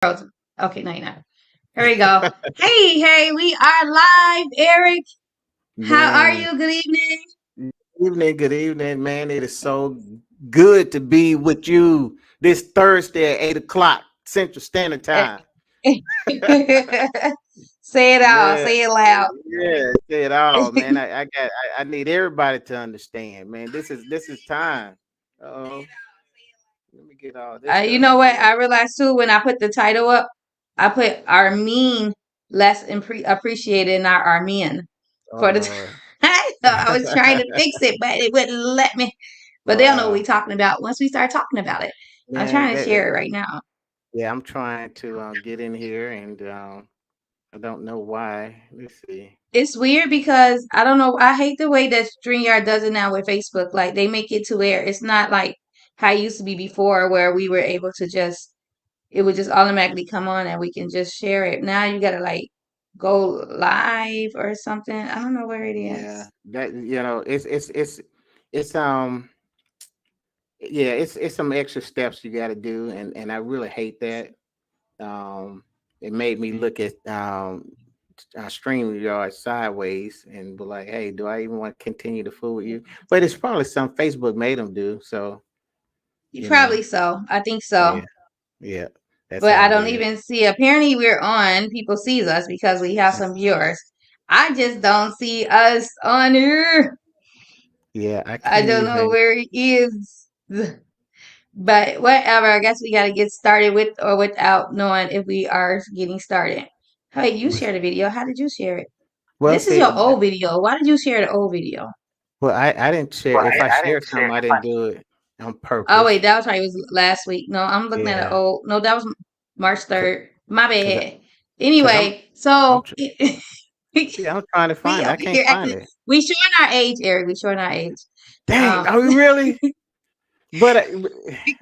Okay, no, you're not. Here we go. Hey, we are live, Eric. How are Man, you? Good evening. good evening, man. It is so good to be with you this Thursday at 8 o'clock Central Standard Eh, Time. Say it out. Man, Say it loud. yeah, say it all, man. I need everybody to understand, man. This is time. Oh, let me get all this You stuff know out the what? way. I realized too when I put the title up, I put Armene less appreciated, not Armenian. Oh For the Lord. I was trying to fix it, but it wouldn't let me. But they'll know what we're Wow. talking about once we start talking about it. I'm Man, trying to share it right now. yeah, I'm trying to get in here and I don't know why. Let's see. It's weird because I don't know. I hate the way that StreamYard does it now with Facebook. Like they make it to where it's not like how it used to be before, where we were able to just it would just automatically come on and we can just share it. Now you gotta like go live or something. I don't know where it Yeah, is. that it's yeah, it's some extra steps you got to do, and I really hate that. Um, it made me look at StreamYard sideways and be like, "Hey, do I even want to continue to fool with you?" But it's probably some Facebook made them do. So you know, Probably so. I think so. yeah, yeah, that's But how I it don't is. even see. Apparently, we're on. People sees us because we have some viewers. I just don't see us on here. Yeah, I I can't don't know even. where it is. But whatever. I guess we got to get started with or without knowing if we are getting started. Hey, you shared a video. How did you share it? Well, This is see, your old video. Why did you share the old video? well, I didn't share. Well, If I I didn't shared share something, I if didn't do it on Oh wait, purpose. that was right. It was last week. No, I'm looking at an Yeah, old. No, that was March 3rd. My because bad. because I'm Anyway, I'm so tr- yeah, I'm trying to we find it. over I can't here find acting. it. We showing our age, Eric. We showing our age. Dang, Um, are we really? But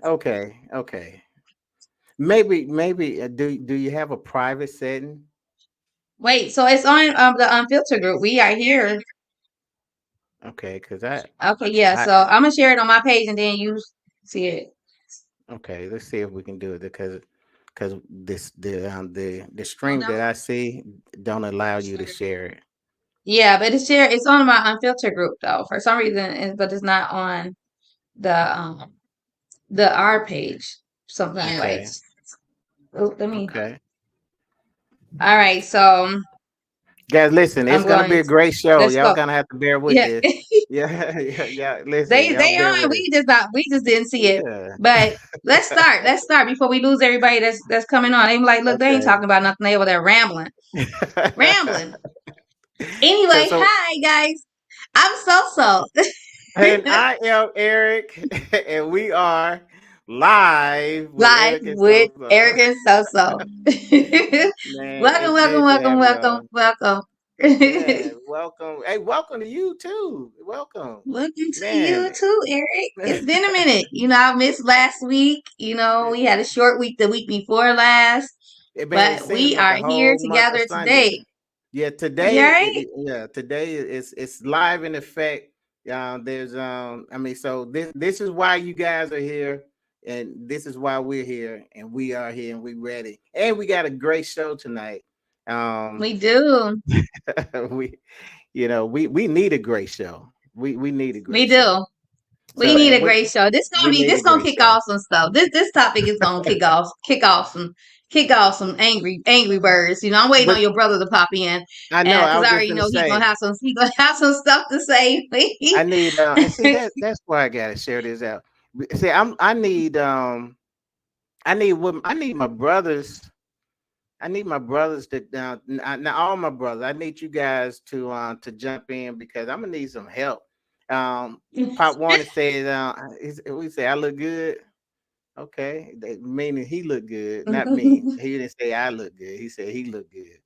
okay, okay. Maybe do you have a private setting? wait. So it's on the unfiltered group. We are here. Okay, because I Okay, yeah. I So I'm gonna share it on my page, and then you see it. okay. Let's see if we can do it because the Oh, stream that that was I see don't allow you to share it. Yeah, but it's share. It's on my unfiltered group though. For some reason, but it's not on the R page. Something like. Okay, Oh, let me. okay. All right, so Guys, listen, it's I'm gonna be going. a great show. Let's Y'all go. gonna have to bear with Yeah, this. Yeah, yeah. Listen, y'all they bear on. with it. We just didn't see it. Yeah. But let's start. Let's start before we lose everybody that's coming on. They be like, look, they ain't Okay. talking about nothing. They over there rambling, rambling. Anyway, So, hi guys. I'm so. and I am Eric, and we are live with Live Eric and with Sosa. Eric and So. Man, Welcome, it's welcome, good to welcome, have welcome, y'all. welcome. Man, welcome. Hey, welcome to you too. Welcome. Welcome to Man, you too, Eric. It's been a minute. I missed last week. We had a short week the week before last, man, it but seems we like are a here whole month of together Sundays. today. Yeah, You today, all right? yeah, today it's live in effect. There's I mean, so this is why you guys are here, and this is why we're here, and we are here, and we ready, and we got a great show tonight. Um, We do. we we need a great show. We need a We great show. do. We So need and a great show. we need This a gonna great kick show. off some stuff. This topic is gonna kick off some angry birds. I'm waiting on But your brother to pop in, I know and I because was I just already gonna know say he gonna have some stuff to say. I need and see that's why I gotta share this out. See, I need my brothers. I need my brothers to now all my brothers. I need you guys to jump in because I'm gonna need some help. Pop Warner says we say I look good. Okay, meaning he look good, not me. He didn't say I look good. He said he looked good.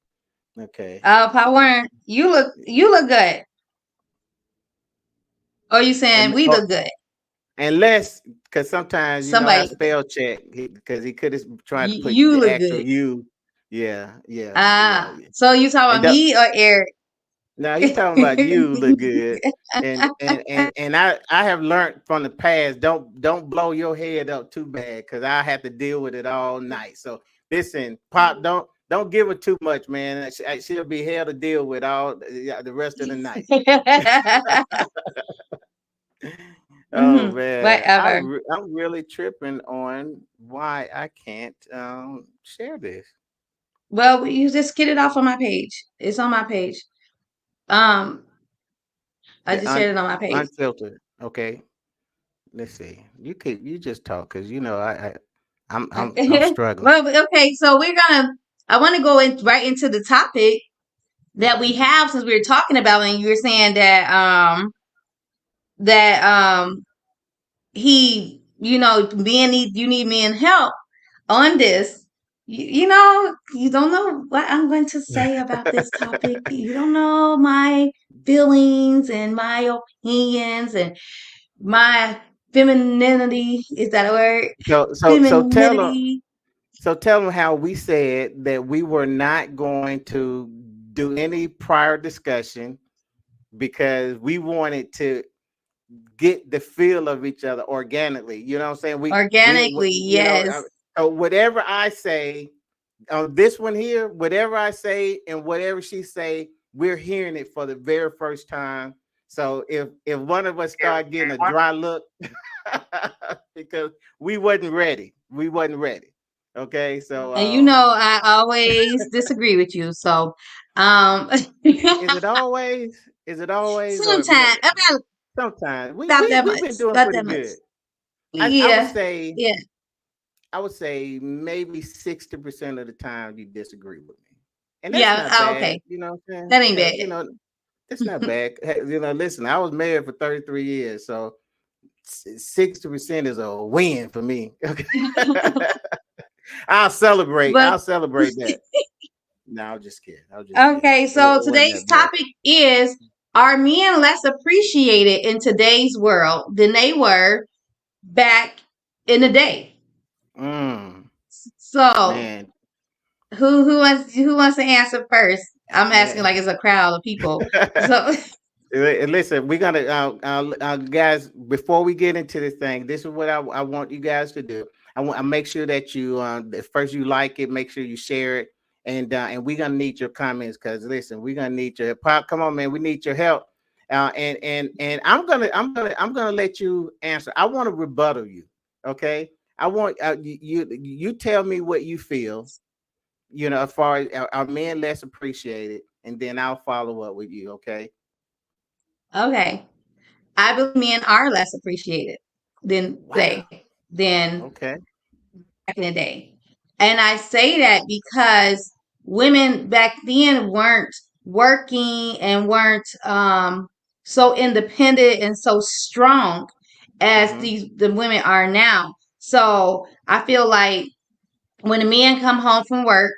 Okay. Pop Warner, you look good. Or you saying And we look good? unless, because sometimes I Somebody, spell check because he could have tried to put you the look actual good. you. Yeah, yeah, yeah, yeah. So you talking And about me or Eric? now he talking about you look good, and I have learned from the past. Don't blow your head up too bad because I have to deal with it all night. So Listen, Pop, don't give her too much, man. She'll be hell to deal with all the rest of the night. Oh man, Whatever. I'm really tripping on why I can't share this. Well, you just get it off on my page. It's on my page. Um, I The just shared it on my page. unfiltered. Okay, let's see. You just talk because I'm struggling. Well, okay, so I want to go right into the topic that we have since we were talking about, and you were saying that he, you need men help on this. You don't know what I'm going to say about this topic. You don't know my feelings and my opinions and my femininity. Is that a word? So Femininity. tell them how we said that we were not going to do any prior discussion because we wanted to get the feel of each other organically. You know what I'm saying? Organically, You know, yes. so whatever I say on this one here, whatever I say and whatever she say, we're hearing it for the very first time. So if one of us start getting a dry look, because we wasn't ready. Okay, so And I always disagree with you. So, um, is it always? Is it always or sometimes sometimes about that we've been much, doing about pretty that much. good. Yeah, yeah, I would say maybe 60% of the time you disagree with me. And that's yeah. not bad, Okay, you know what I'm saying? that ain't Yeah, bad. that's not bad. Hey, listen, I was married for 33 years, so 60% is a win for me. Okay. I'll celebrate. But I'll celebrate that. No, I was just kidding. I was just kidding. okay, so It wasn't today's that bad. topic is: are men less appreciated in today's world than they were back in the day? Mm, So, man, who wants to answer first? I'm asking like man. it's a crowd of people. So, Listen, we're gonna guys. Before we get into this thing, this is what I want you guys to do. I make sure that you first you like it, make sure you share it, and we're gonna need your comments because listen, we're gonna need your pop. Come on, man, we need your help. And I'm gonna let you answer. I want to rebuttal you. Okay, I want you tell me what you feel. As far as are men less appreciated, and then I'll follow up with you. Okay. okay. I believe men are less appreciated Wow. than Okay. back in the day. And I say that because women back then weren't working and weren't so independent and so strong as Mm-hmm. the women are now. So I feel like when the men come home from work,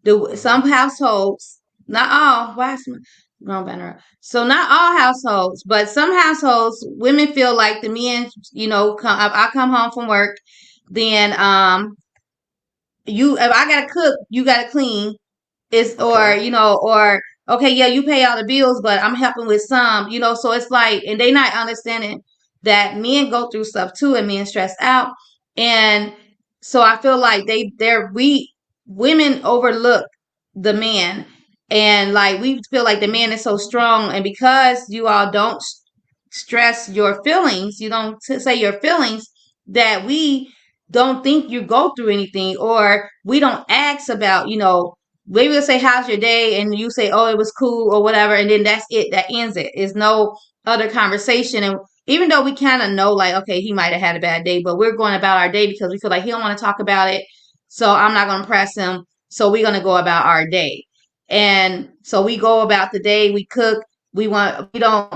Mm-hmm. some households, not all, why is my wrong banner? So not all households, but some households, women feel like the men, I come home from work, then if I gotta cook, you gotta clean, it's Okay. or okay, yeah, you pay all the bills, but I'm helping with some, so it's like, and they not understanding that men go through stuff too, and men stress out, and so I feel like we women overlook the man, and like we feel like the man is so strong, and because you all don't stress your feelings, you don't say your feelings, that we don't think you go through anything, or we don't ask about, maybe we'll say, how's your day? And you say, oh, it was cool or whatever. And then that's it. That ends it. It's no other conversation. And even though we kind of know, like, okay, he might have had a bad day, but we're going about our day because we feel like he don't want to talk about it. So I'm not going to press him. So we're going to go about our day. And so we go about the day, we cook, we don't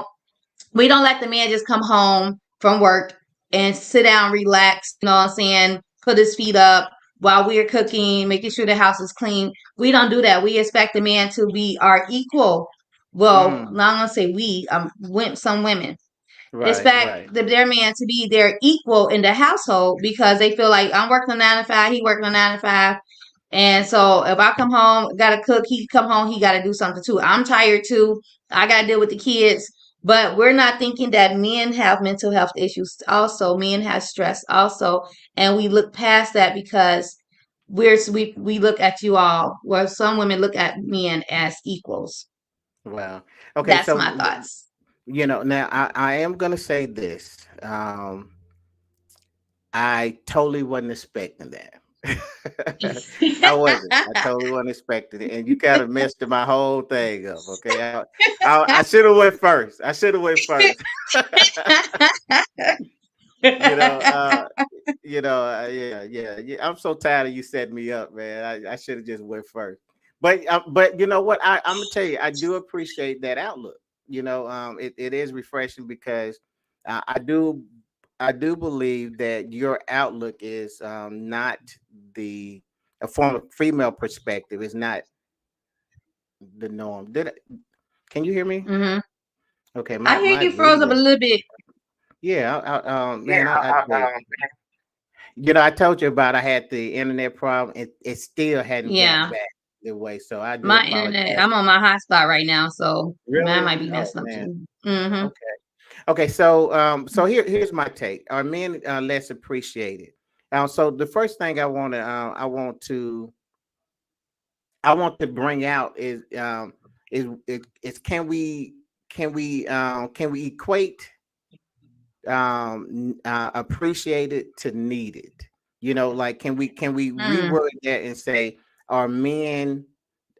let the man just come home from work and sit down, relax, you know what I'm saying, put his feet up while we're cooking, making sure the house is clean. We don't do that. We expect the man to be our equal. Well, Mm. not gonna say we, some women Right. expect Right. their man to be their equal in the household because they feel like I'm working a 9 to 5, he working a 9 to 5. And so if I come home, gotta cook, he come home, he gotta do something too. I'm tired too. I gotta deal with the kids. But we're not thinking that men have mental health issues also. Men have stress also. And we look past that because we look at you all, well, some women look at men as equals. Well, okay, That's so my thoughts. now I am gonna say this. I totally wasn't expecting that. I wasn't. I totally wasn't expecting it, and you kind of messed my whole thing up. Okay, I should have went first. I should have went first. you know, uh, yeah. I'm so tired of you setting me up, man. I should have just went first. But you know what? I'm gonna tell you, I do appreciate that outlook. It is refreshing because uh, I do I do believe that your outlook is not the a form of female perspective is not the norm. Can you hear me? Hmm. Okay, I hear my you froze up a reader. little bit. Yeah, man, I told you about I had the internet problem. It still hadn't got Yeah, back the way, so I do my internet. apologize. I'm on my hotspot right now, so mine Really? might be Oh messing up man. too. Hmm. Okay. Okay. So here's my take. Are men less appreciated? So the first thing I want to bring out is can we equate appreciated to needed? Like can we Mm. reword that and say, are men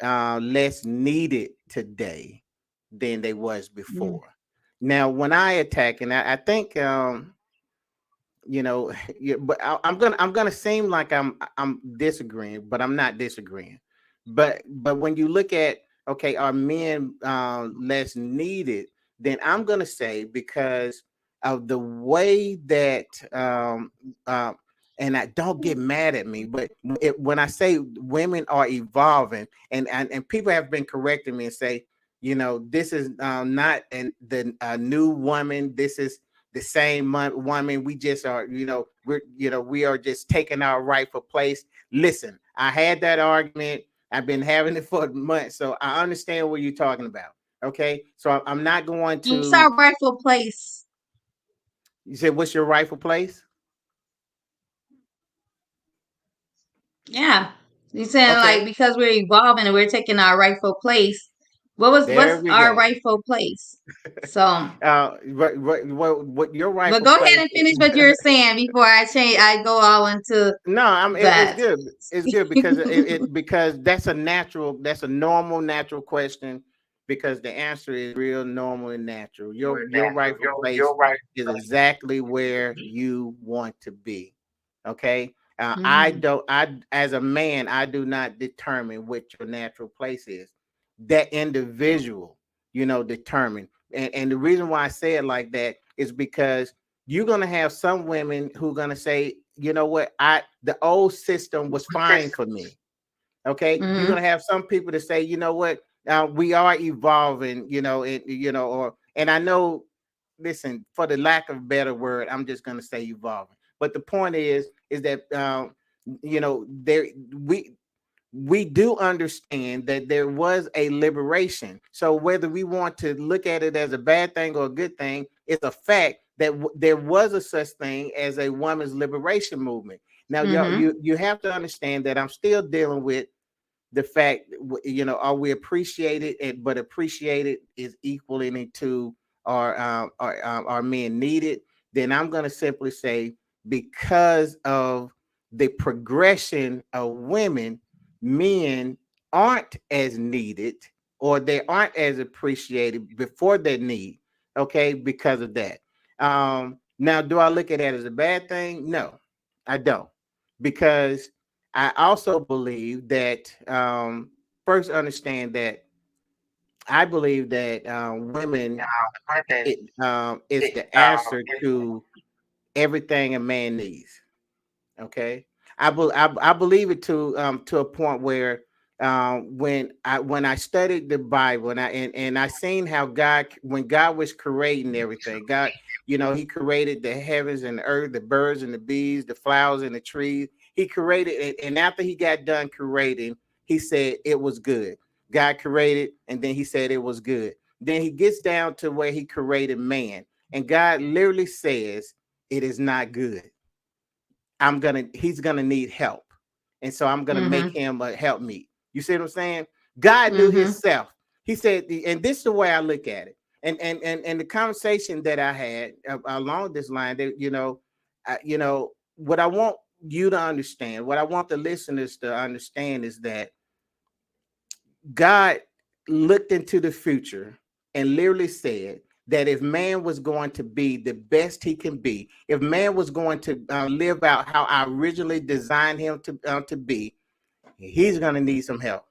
less needed today than they was Mm. before? Now when I attack, and I think yeah, but I'm gonna seem like I'm disagreeing, but I'm not disagreeing. But when you look at, okay, are men less needed? Then I'm gonna say, because of the way that uh, and I don't get mad at me, but when I say women are evolving, and people have been correcting me and say, this is not the new woman. This is the same woman. We just are, we are just taking our rightful place. Listen, I had that argument. I've been having it for months, so I understand what you're talking about. Okay, so I'm not going What's to. our rightful place? You said, what's your rightful place? Yeah, you saying Okay, like because we're evolving and we're taking our rightful place. there What's we our go. rightful place? So, What your but rightful go ahead place? and finish what you're saying before I change. I go all into No, it's that. good. It's good because because that's a normal natural question, because the answer is real normal and natural. Your rightful place is exactly where you want to be. Okay. I Mhm. don't. I As a man, I do not determine what your natural place is. That individual, determine. And the reason why I say it like that is because you're gonna have some women who are gonna say, you know what, the old system was fine for me. Okay, you're Mhm. gonna have some people to say, you know what, we are evolving, and I know. Listen, for the lack of a better word, I'm just gonna say evolving. But the point is that there we do understand that there was a liberation. So whether we want to look at it as a bad thing or a good thing, it's a fact that there was a such thing as a women's liberation movement. Now, Mhm. you have to understand that I'm still dealing with the fact, are we appreciated, but appreciated is equaling to our men needed? Then I'm going to simply say, because of the progression of women, men aren't as needed, or they aren't as appreciated before their need. Okay, because of that. Now, do I look at that as a bad thing? No, I don't, because I also believe that, first, understand that I believe that women, is the answer to everything a man needs. Okay, I believe it to a point where, when I studied the Bible, and I seen how God, when God was creating everything, God, He created the heavens and the earth, the birds and the bees, the flowers and the trees. He created it, and after He got done creating, He said it was good. God created, and then He said it was good. Then He gets down to where He created man, and God literally says it is not good. He's gonna need help. and so I'm gonna make Mhm. him a helpmeet. You see what I'm saying? God knew Mhm. Himself. He said, and this is the way I look at it. And the conversation that I had along this line, that what I want you to understand, what I want the listeners to understand is that God looked into the future and literally said that if man was going to be the best he can be, if man was going to live out how I originally designed him to be, he's going to need some help.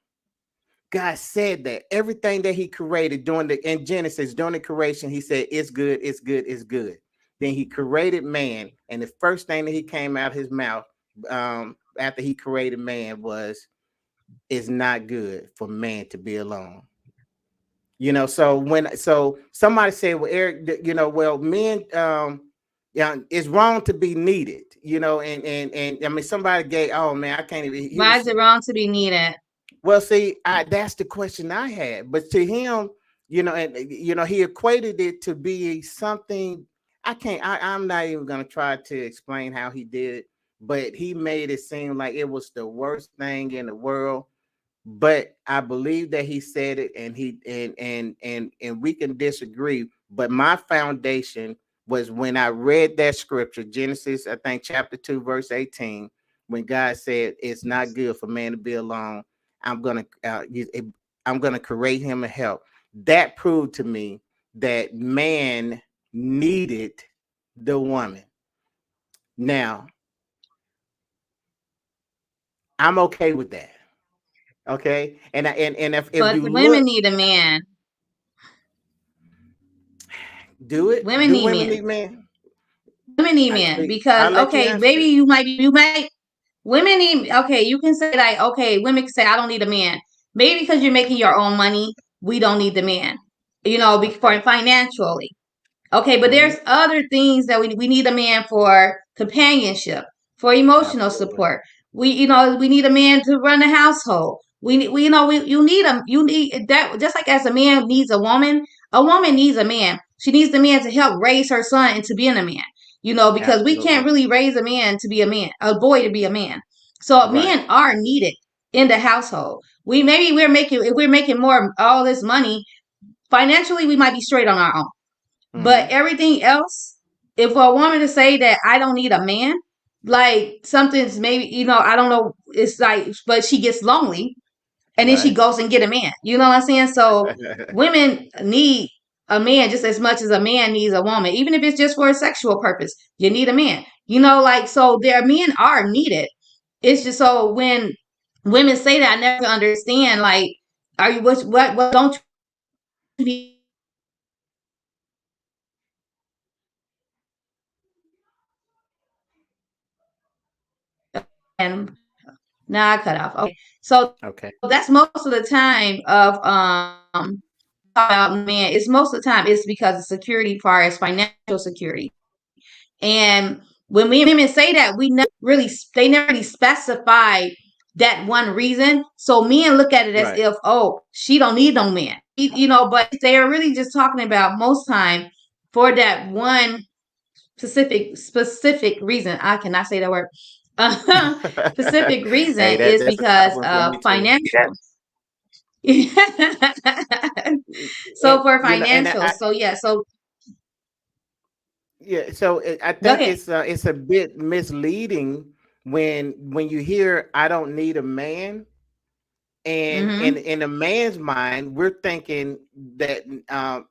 God said that everything that he created in Genesis, during the creation, he said, it's good, it's good, it's good. Then he created man. And the first thing that he came out of his mouth after he created man was, it's not good for man to be alone. So somebody said, well, Eric, well, men, yeah, it's wrong to be needed, and I mean, somebody gave, oh man, I can't even, he Why was, is it wrong to be needed? well, see, that's the question I had, but to him, he equated it to be something. I'm not even gonna try to explain how he did it, but he made it seem like it was the worst thing in the world. But I believe that he said it, and he and we can disagree. But my foundation was when I read that scripture, Genesis, I think chapter 2, verse 18, when God said it's not good for man to be alone. I'm gonna I'm gonna create him a help. That proved to me that man needed the woman. Now I'm okay with that. Okay, and if But you the women look, need a man. do it. Women Do need women men. need men? Women need I men see. because I'll let you okay, answer maybe it. you might women need okay, you can say like okay, women can say I don't need a man. Maybe because you're making your own money, we don't need the man. For Okay. financially. Okay, but Mm-hmm. there's other things that we need a man for companionship, for emotional Absolutely. support. We need a man to run the household. You need them. You need that just like as a man needs a woman needs a man. She needs the man to help raise her son into being a man. Because we can't Absolutely. really raise a man to be a man, a boy to be a man. So Right. men are needed in the household. If we're making more all this money financially, we might be straight on our own. But Mm-hmm. everything else, if for a woman to say that I don't need a man, like something's maybe, I don't know, it's like, but she gets lonely and then she Right. goes and get a man. You know what I'm saying? So women need a man just as much as a man needs a woman, even if it's just for a sexual purpose. You need a man. So their men are needed. It's just so when women say that, I never understand. Like, are you what don't you need a man for? And now I cut off. Okay. So that's Okay. most of the time of about men. It's most of the time it's because of security as far as financial security. And when women say that, they never really specify that one reason. So men look at it as Right. if, oh, she don't need no man. But they are really just talking about most time for that one specific reason. I cannot say that word. Specific reason Hey, is that's a tough because one for of me too. financial. So And for and financial. So yeah. So yeah, so I go think ahead. it's a bit misleading when you hear I don't need a man, and Mm-hmm. in a man's mind we're thinking that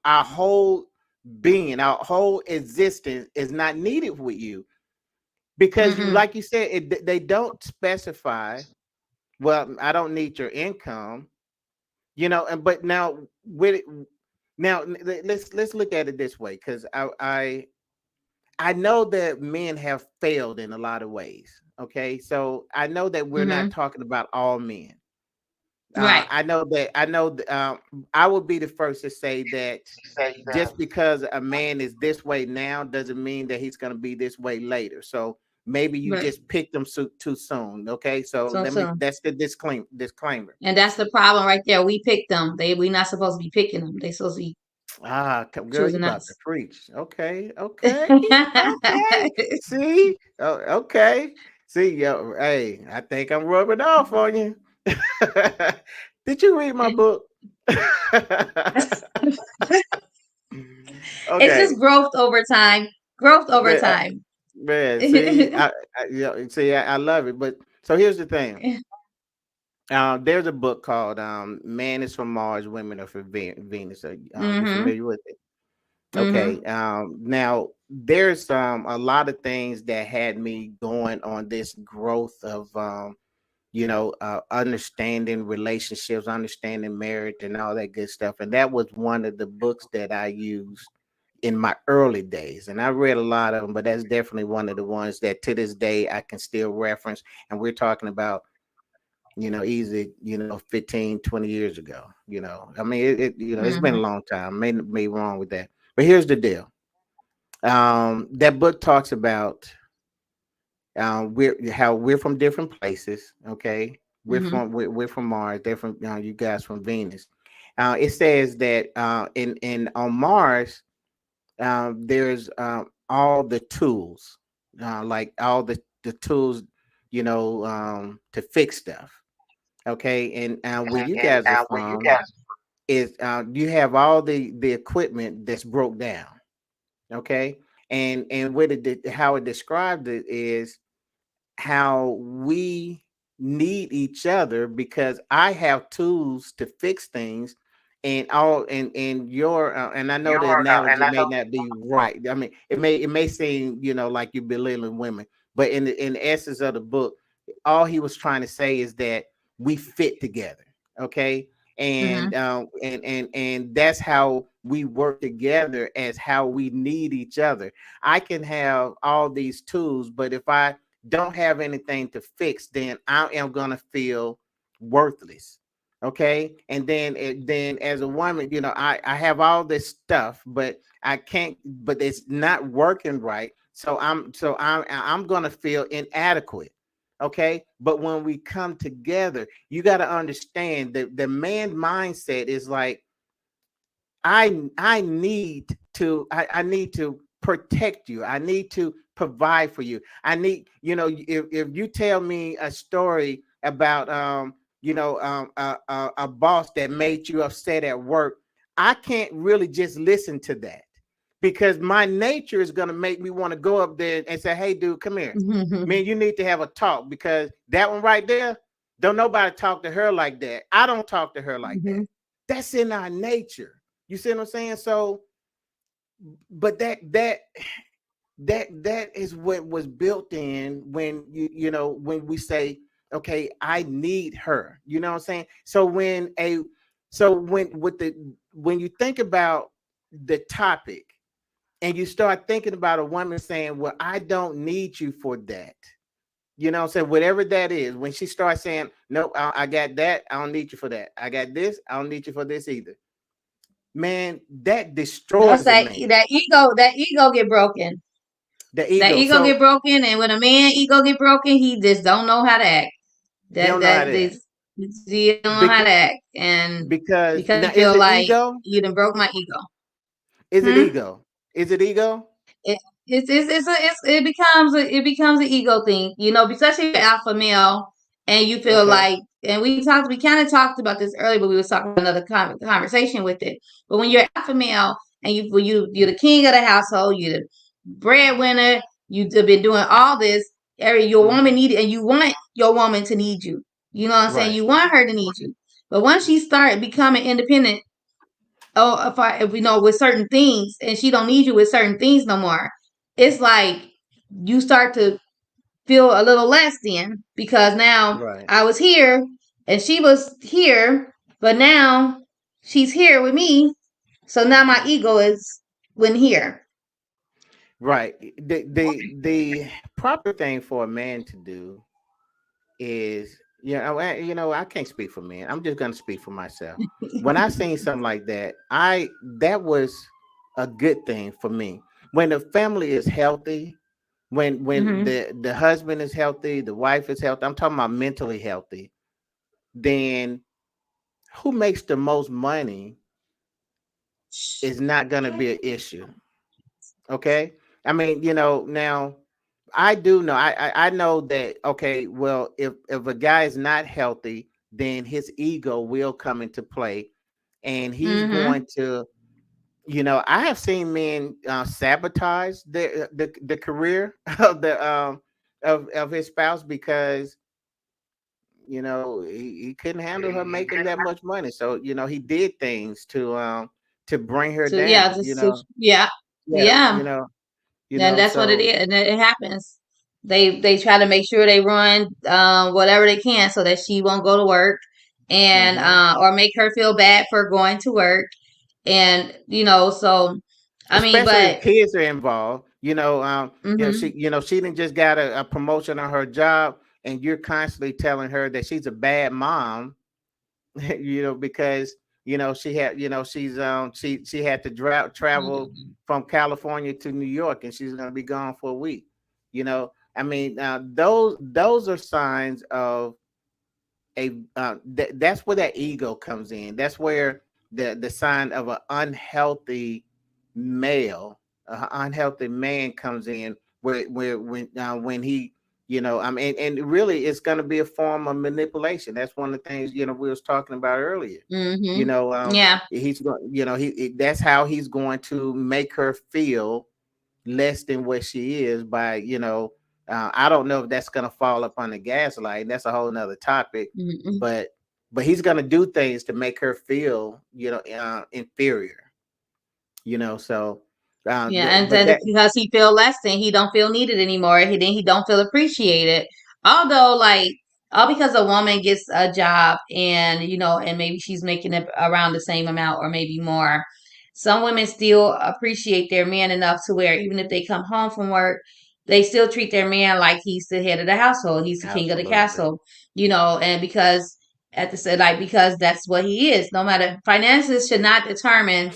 our whole being, our whole existence is not needed with you, because you, Mm-mm. like you said, they don't specify, well, I don't need your income, and but now with it, now let's look at it this way, because I know that men have failed in a lot of ways. Okay, so I know that we're not Mm-hmm. talking about all men. Right. I would be the first to say that just because a man is this way now doesn't mean that he's going to be this way later. So maybe you Right. just picked them too soon. Okay, so So soon. that's the disclaimer. And that's the problem right there. We picked them. We not supposed to be picking them. They supposed to be Girl, you choosing about to us. preach. Okay, okay, okay. See, oh, okay. See, yo, hey, I think I'm rubbing off on you. Did you read my book? It's just Okay, growth over time. Growth over man, time. man, see, I love it. But so here's the thing. There's a book called "Man is from Mars, Women are from Venus." You Mhm. familiar with it? Okay. Mhm. Now there's a lot of things that had me going on this growth of understanding relationships, understanding marriage, and all that good stuff. And that was one of the books that I used in my early days. And I read a lot of them, but that's definitely one of the ones that to this day I can still reference. And we're talking about, easy, 15, 20 years ago. I mean, it's been a Mhm. long time. Made me wrong with that. But here's the deal. That book talks about we're from different places. Okay, Mhm. we're from Mars. They're from you guys from Venus. It says that in on Mars there's all the tools, like all the tools, to fix stuff. Okay, and where you And guys are where you from guys? is you have all the equipment that's broke down. Okay, and how it described it is how we need each other because I have tools to fix things, and your and I know the And analogy I may know. not be right. I mean, it may seem like you're belittling women, but in the essence of the book, all he was trying to say is that we fit together. Okay. And Mhm. and that's how we work together, as how we need each other. I can have all these tools, but if I don't have anything to fix, then I am gonna feel worthless. Okay, and then as a woman, I have all this stuff, but I can't, but it's not working right. So I'm gonna feel inadequate. Okay, but when we come together, you got to understand that the man mindset is like I need to protect you. I need to provide for you. I need, if you tell me a story about a boss that made you upset at work, I can't really just listen to that, because my nature is going to make me want to go up there and say, "Hey dude, come here. Man, Mhm. you need to have a talk, because that one right there, don't nobody talk to her like that. I don't talk to her like that." Mhm. That's in our nature. You see what I'm saying? So, but that is what was built in when when we say, okay, I need her. You know what I'm saying? So when you think about the topic, and you start thinking about a woman saying, "Well, I don't need you for that." You know what I'm saying? Whatever that is, when she starts saying, "Nope, I got that. I don't need you for that. I got this. I don't need you for this either." Man, that That's destroys a man. that ego. That ego get broken. The That ego. ego get So broken, and when a man ego get broken, he just don't know how to act. he That don't know how that to act. this he don't know how to because act, and because because he now, feel is it like ego? you done broke my ego. Is it Hmm. ego? Is it ego? It it becomes an ego thing, especially if you're alpha male and you feel Okay. like, and we kind of talked about this earlier, but we was talking about another conversation with it. But when you're alpha male and you're the king of the household, you're the breadwinner, you've been doing all this, your woman Hmm. needed, and you want your woman to need you. You know what I'm saying? Right. You want her to need you. But once she start becoming independent, if we know with certain things, and she don't need you with certain things no more, it's like you start to feel a little less then, because now Right. I was here and she was here, but now she's here with me, so now my Hmm. ego is when here. Right. The proper thing for a man to do is, I can't speak for men. I'm just gonna speak for myself. When I seen something like that, that was a good thing for me. When the family is healthy, when Hmm. the husband is healthy, the wife is healthy. I'm talking about mentally healthy. Then who makes the most money is not gonna be an issue. Okay. I mean, now I do know. I know that. Okay, well, if a guy is not healthy, then his ego will come into play, and he's Mm-hmm. going to. I have seen men sabotage the career of his spouse because he couldn't handle her making that much money. So he did things to bring her So yeah, down. just yeah, Yeah, yeah. And that's what it so is, and it happens. They try to make sure they run whatever they can so that she won't go to work, and hmm or make her feel bad for going to work, and so I mean, especially but if kids are involved. hmm She didn't just got a promotion on her job, and you're constantly telling her that she's a bad mom. Because she had she had to travel from California to New York, and she's going to be gone for a week. I mean, those are signs of that's where that ego comes in. That's where the sign of an unhealthy male, unhealthy man comes in. Where when he, I mean, and really, it's going to be a form of manipulation. That's one of the things we was talking about earlier. yeah. He's going, that's how he's going to make her feel less than what she is by I don't know if that's going to fall up on the gaslight. That's a whole nother topic, Mhm. but he's going to do things to make her feel inferior. So Yeah, and but then that because he feel less than, he don't feel needed anymore. He don't feel appreciated. Although, like, all because a woman gets a job and and maybe she's making it around the same amount or maybe more. Some women still appreciate their man enough to where even if they come home from work, they still treat their man like he's the head of the household. He's the king of the absolutely castle. And because at the like because that's what he is. No matter finances should not determine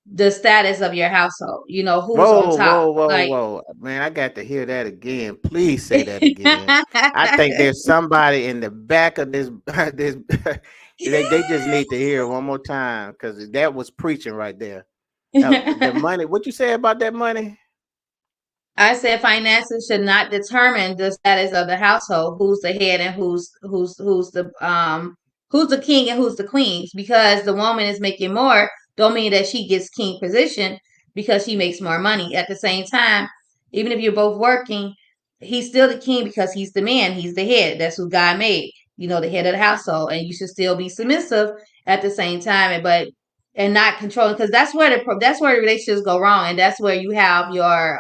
the status of your household. Who's on whoa top. whoa whoa Like whoa man, I got to hear that again. Please say that again. I think there's somebody in the back of this this they just need to hear it one more time because that was preaching right there. The money, what you say about that money? I said finances should not determine the status of the household, who's the head and who's the king and who's the queens. Because the woman is making more, don't mean that she gets king position because she makes more money. At the same time, even if you're both working, he's still the king because he's the man, he's the head. That's who God made, the head of the household, and you should still be submissive at the same time, and not controlling because that's where the relationships go wrong, and that's where you have your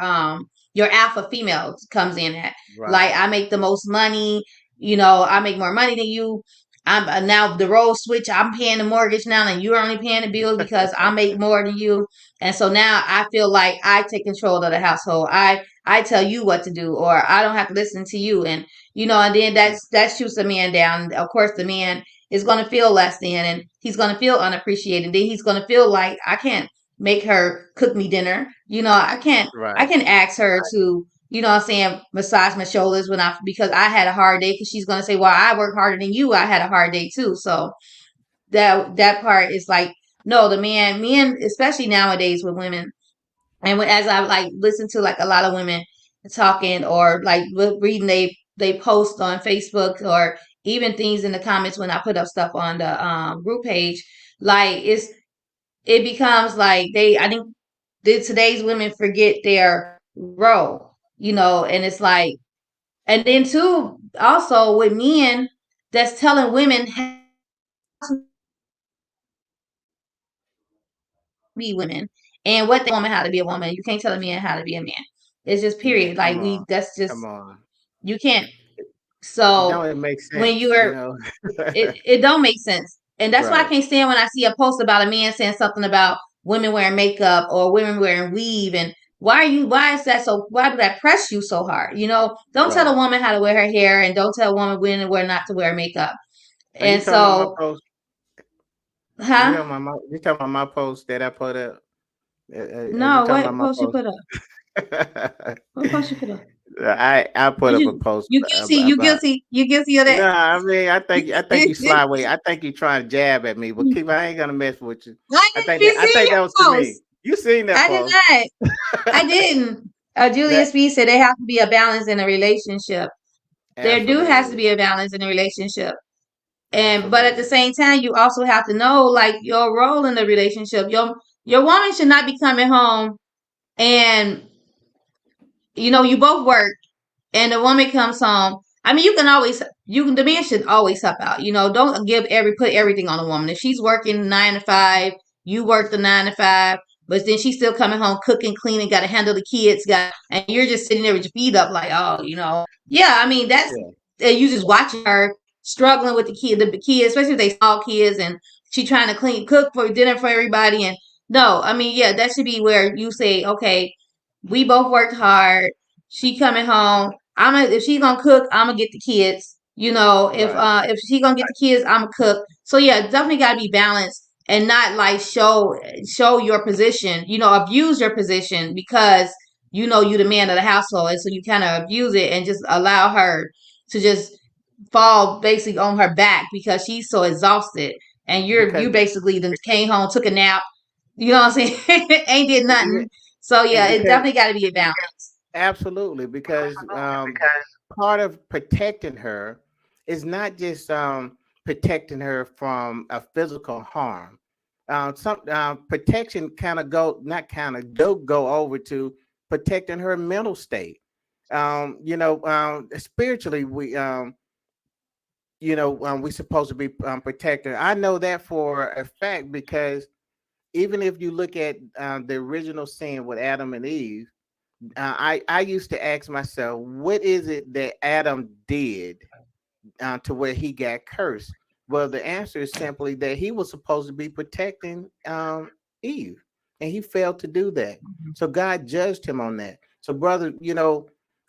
alpha female comes in at. Like Right. I make the most money, I make more money than you. I'm now the role switch. I'm paying the mortgage now, and you're only paying the bills because I make more than you. And so now I feel like I take control of the household. I tell you what to do, or I don't have to listen to you. And and then that shoots the man down. Of course, the man is going to feel less than, and he's going to feel unappreciated. Then he's going to feel like I can't make her cook me dinner. I Right. can ask her to, what I'm saying, massage my shoulders because I had a hard day because she's gonna say, well, I work harder than you. I had a hard day too. So that part is like, no, the men, especially nowadays with women, and as I like listen to like a lot of women talking or like reading they post on Facebook or even things in the comments when I put up stuff on the group page, like it becomes like I think today's women forget their role, and it's like, and then too, also with men that's telling women how to be women and what they should do and what they should not do. You can't tell a woman how to be a woman. You can't tell a man how to be a man. It's just period. Like Man, come that's on. just Come on. you can't. It So don't even make when sense, you're it don't make sense. And that's why I Right. can't stand when I see a post about a man saying something about women wearing makeup or women wearing weave and why is that so why do that press you so hard? Don't tell a Right. woman how to wear her hair and don't tell a woman when and where not to wear makeup. Are you And talking about my so, post? huh? You talking about my post that I put up? Are you No, talking about what my post you post? put up? What post you put up? I put What up a you post you guilty, you about. guilty, you guilty of No, that. I mean, I think you sly way. I think you trying to jab at me, but keep. I ain't gonna mess with you. I didn't even I see think that was to your me. post. You seen that I did post? not. I didn't. Julius That B said there has to be a balance in a relationship. There do has to absolutely, be a balance in a relationship. And but at the absolutely. same time, you also have to know like your role in the relationship. Your woman should not be coming home and you both work and the woman comes home. I mean, the man should always help out. Don't put everything on the woman. If she's working 9 to 5, you work the 9 to 5, but then she's still coming home cooking, cleaning, got to handle the kids, and you're just sitting there with your feet up, like, oh, yeah. I mean, that's Yeah, you just watching her struggling with the kids, especially if they small kids, and she trying to cook for dinner for everybody. And no, I mean, yeah, that should be where you say, okay, we both worked hard. She coming home. If she gonna cook, I'm gonna get the kids. right. If she gonna get the kids, I'm gonna cook. So yeah, definitely gotta be balanced and not like show your position. Abuse your position because you the man of the household, and so you kind of abuse it and just allow her to just fall basically on her back because she's so exhausted, and you Because basically then came home, took a nap. You know what I'm saying? Ain't did yeah, nothing. So and yeah, it because definitely got to be a balance. absolutely, because part of protecting her is not just protecting her from a physical harm. Some protection kind of go not kind of do go over to protecting her mental state. Spiritually, we're supposed to be protected. I know that for a fact because even if you look at the original sin with Adam and Eve, I used to ask myself, what is it that Adam did to where he got cursed? Well, the answer is simply that he was supposed to be protecting Eve, and he failed to do that. So God judged him on that. So, brother,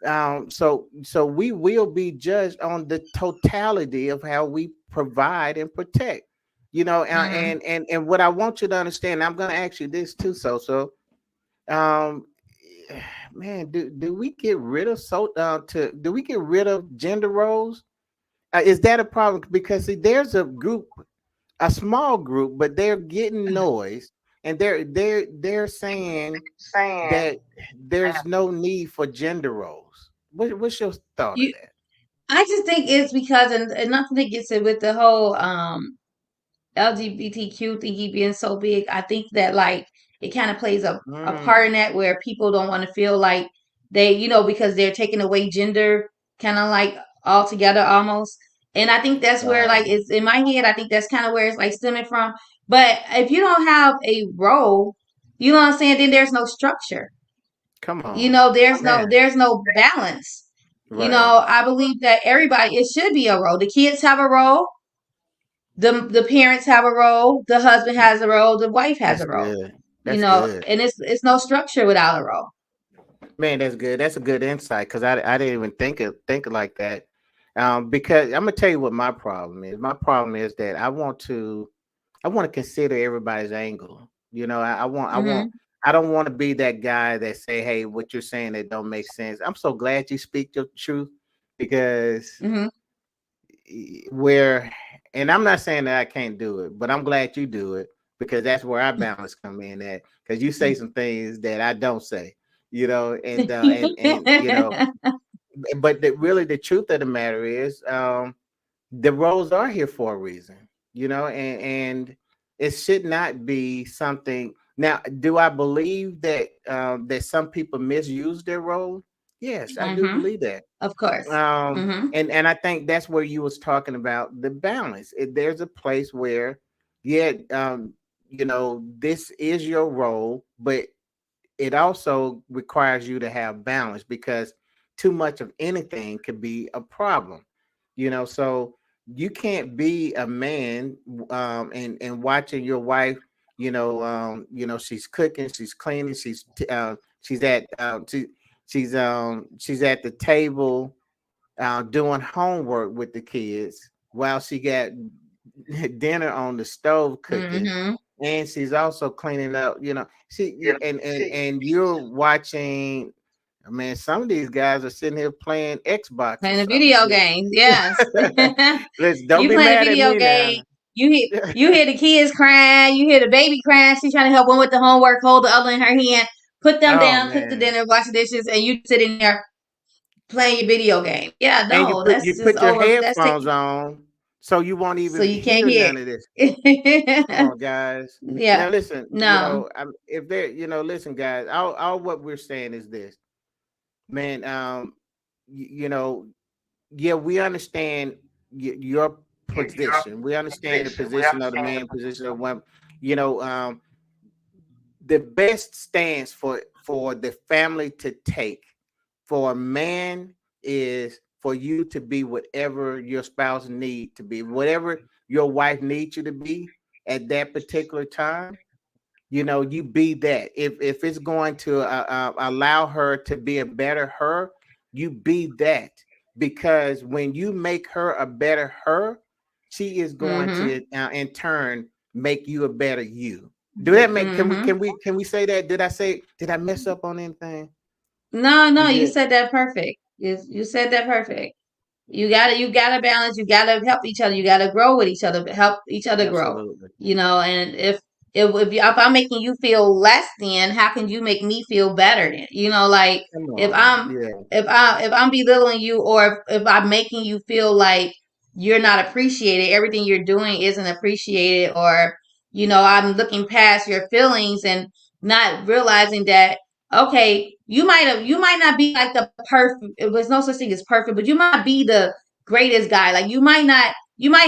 so we will be judged on the totality of how we provide and protect. Mm-hmm. And what I want you to understand, I'm going to ask you this too. So um, man, do we get rid of do we get rid of gender roles? Is that a problem? Because see, there's a small group, but they're getting noise, and they're saying that there's no need for gender roles. What's your thought of You, that? I just think it's because, and nothing that gets it with the whole LGBTQ thingy being so big. I think that like it kind of plays a part Mm, in that where people don't want to feel like because they're taking away gender kind of like altogether almost. And I think that's where right. like it's in my head. I think that's kind of where it's like stemming from. But if you don't have a role, you know what I'm saying, then there's no structure. Come on, man. There's no balance. Right. I believe that everybody, it should be a role. The kids have a role, the parents have a role, the husband has a role, the wife has That's a role. good. That's good. And it's no structure without a role. Man, that's good. That's a good insight because I didn't even think it like that. Because I'm gonna tell you what my problem is. My problem is that I want to consider everybody's angle. Mm-hmm. I don't want to be that guy that say, "Hey, what you're saying that don't make sense." I'm so glad you speak your truth because Mm-hmm. where, and I'm not saying that I can't do it, but I'm glad you do it because that's where our balance come in at. Because you say some things that I don't say, and but really the truth of the matter is, the roles are here for a reason, and it should not be something. Now, do I believe that some people misuse their role? Yes, I do Mm-hmm. believe that. Of course. Mm-hmm. And I think that's where you was talking about the balance. There's a place where, yeah, this is your role, but it also requires you to have balance because too much of anything could be a problem. So you can't be a man and watching your wife, she's cooking, she's cleaning, she's at she's at the table doing homework with the kids while she got dinner on the stove cooking, Mm-hmm. and she's also cleaning up. And you're watching. Man, some of these guys are sitting here playing Xbox or Playing a something. video game. Yes. Listen, don't You be playing a mad at video me now. game. You hear the kids crying. You hear the baby crying. She's trying to help one with the homework. Hold the other in her hand. put them Oh down, cook the man. dinner, wash the dishes, and you sitting there playing your video game. Yeah, And no, that's you just put your over. That's headphones taking on so you won't so even you can't hear hear. none of this. Come It. on, guys. Yeah, Now listen, no. if there, listen, guys. All what we're saying is this, man. You know, yeah, we understand your position. We understand the position of the man, position of women. You know, the best stance for the family to take for a man is for you to be whatever your spouse need to be, whatever your wife needs you to be at that particular time. You be that. If it's going to allow her to be a better her, you be that, because when you make her a better her, she is going Mm-hmm. to in turn make you a better you. Do that make Mm-hmm. can we say that? Did I mess up on anything? No, no, We you good. said that perfect. You said that perfect. You gotta balance. You gotta help each other. You gotta grow with each other. Help each other grow. Absolutely. And if I'm making you feel less than, how can you make me feel better then? Like Come if on. I'm Yeah. if I'm belittling you, or if I'm making you feel like you're not appreciated, everything you're doing isn't appreciated, or I'm looking past your feelings and not realizing that, okay, you might not be like the perfect. There's no such thing as perfect, but you might be the greatest guy. Like you might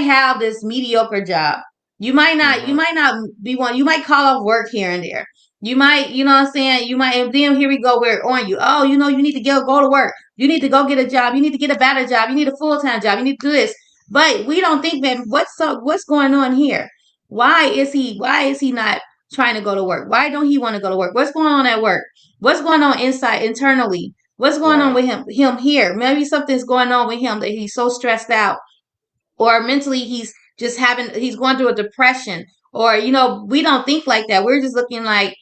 have this mediocre job. You Hmm. might not be one. You might call off work here and there. You might, what I'm saying? You might, and then here we go, we're on you. Oh, you need to go to work. You need to go get a job. You need to get a better job. You need a full-time job. You need to do this. But we don't think, man, what's going on here? Why is he not trying to go to work? Why don't he want to go to work? What's going on at work? What's going on inside internally? What's going on Right. with him here? Maybe something's going on with him that he's so stressed out, or mentally he's going through a depression, or we don't think like that. We're just looking like,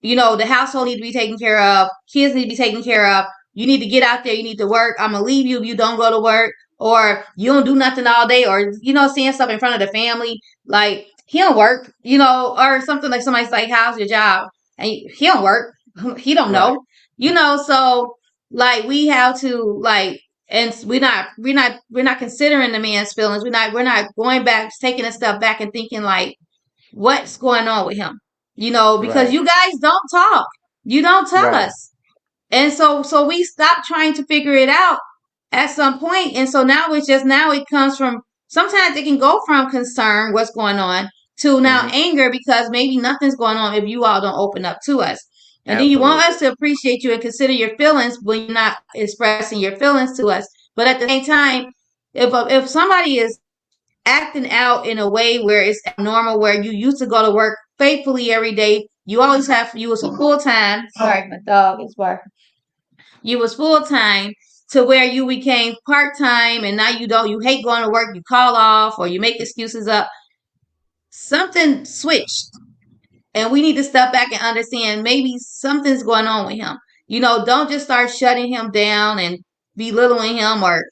the household need to be taken care of, kids need to be taken care of. You need to get out there, you need to work. I'm gonna leave you if you don't go to work, or you don't do nothing all day, or saying stuff in front of the family like he don't work, or something, like somebody's like, how's your job? And he don't work. He don't Right. know. So like we have to, like, and we're not considering the man's feelings. We're not going back, taking a step back and thinking like, what's going on with him, because Right. you guys don't talk. You don't tell Right. us. And so we stopped trying to figure it out at some point. And so now it comes from, sometimes it can go from concern, what's going on, to now Hmm. anger, because maybe nothing's going on if you all don't open up to us. And then you want Absolutely. us to appreciate you and consider your feelings when you're not expressing your feelings to us. But at the same time, if somebody is acting out in a way where it's abnormal, where you used to go to work faithfully every day, you was full time. Sorry, my dog is barking. You was full time, to where you became part time, and now you don't. You hate going to work. You call off, or you make excuses up. Something switched, and we need to step back and understand maybe something's going on with him. Don't just start shutting him down and belittling him, or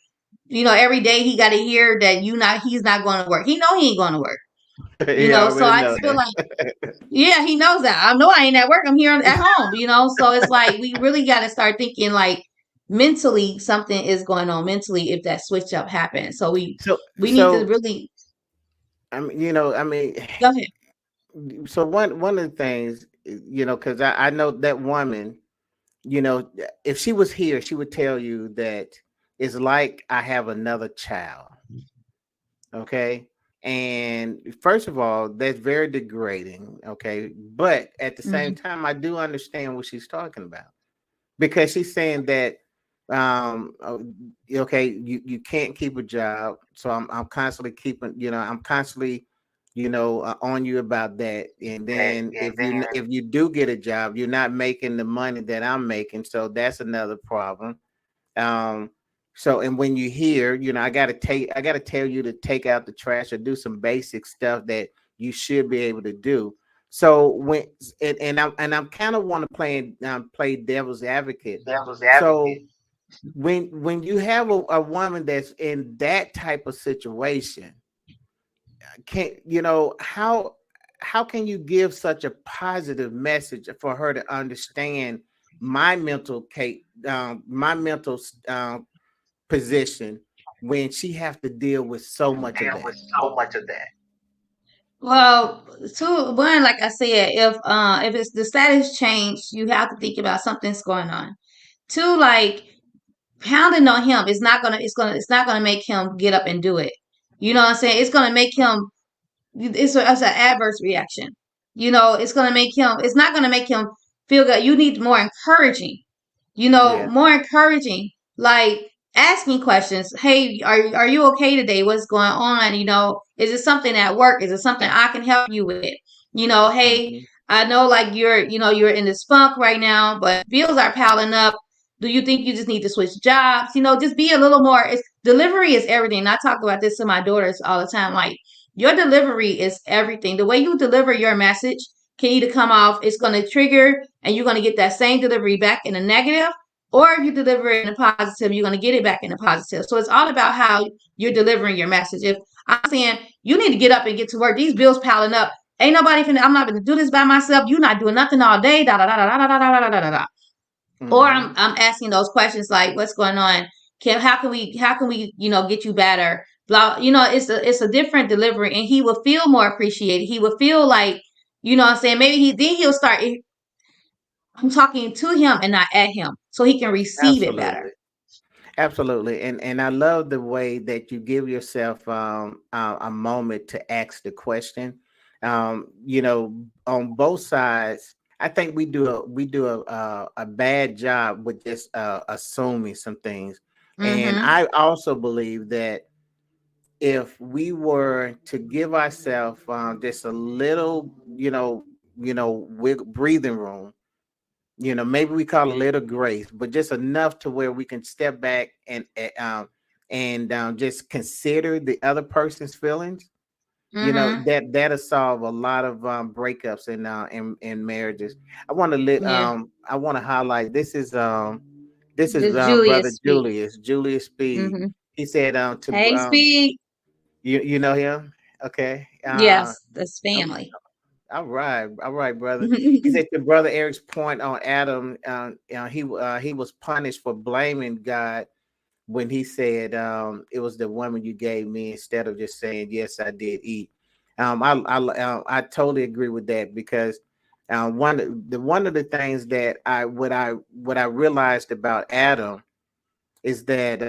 every day he got to hear that he's not going to work. He know he ain't going to work. He So already I know just feel that. like, yeah, he knows that. I know I ain't at work. I'm here at home. So it's like we really got to start thinking like mentally something is going on mentally if that switch up happens. So we So we need to so really I mean, you know, I mean, go ahead. so one of the things, because I know that woman, if she was here, she would tell you that it's like I have another child. Okay. And first of all, that's very degrading. Okay. But at the same Hmm. time, I do understand what she's talking about, because she's saying that okay, you can't keep a job, so I'm constantly keeping, I'm constantly, on you about that. And then if you do get a job, you're not making the money that I'm making, so that's another problem. um and when you hear, I gotta tell you to take out the trash or do some basic stuff that you should be able to do. So when and I'm kind of want to play devil's advocate. So when you have a woman that's in that type of situation, can how? how can you give such a positive message for her to understand my my mental position when she have to deal with so much of that? Well, two one, like I said, if it's the status change, you have to think about something's going on. Two, like pounding on him is not gonna it's not gonna make him get up and do it. You know what I'm saying? It's gonna make him it's an adverse reaction. You know, it's not gonna make him feel good. You need more encouraging. You know, Yeah, more encouraging, like asking questions. Hey, are you okay today? What's going on? You know, is it something at work? Is it something I can help you with? You know, hey, hmm, I know like you're in this funk right now, but bills are piling up. Do you think you just need to switch jobs? You know, just be a little more. Delivery is everything. And I talk about this to my daughters all the time. Like your delivery is everything. The way you deliver your message can either come off, it's going to trigger, and you're going to get that same delivery back in a negative, or if you deliver it in a positive, you're going to get it back in a positive. So it's all about how you're delivering your message. If I'm saying you need to get up and get to work, these bills piling up. Ain't nobody finna, I'm not gonna do this by myself. You're not doing nothing all day. Da da da da da da da da da da. Or hmm, I'm asking those questions like, what's going on? How can we get you better? Blah. It's a different delivery, and he will feel more appreciated. He will feel like what I'm saying. Maybe he'll start. I'm talking to him and not at him, so he can receive it better. absolutely. Absolutely, and I love the way that you give yourself a moment to ask the question. On both sides, I think we do a bad job with just assuming some things, and Mm-hmm. I also believe that if we were to give ourselves just a little, breathing room, maybe we call it a little grace, but just enough to where we can step back and just consider the other person's feelings. Mm-hmm. That'll solve a lot of breakups in marriages. Yeah. I want to highlight this is This brother Julius speak. Julius Speed. Mm-hmm. He said to Hey, speak. you know him, okay. Yes, that's family. All right, brother. He said to brother Eric's point on Adam, he was punished for blaming God when he said it was the woman you gave me instead of just saying yes, I did eat. I totally agree with that because one of the things that I realized about Adam is that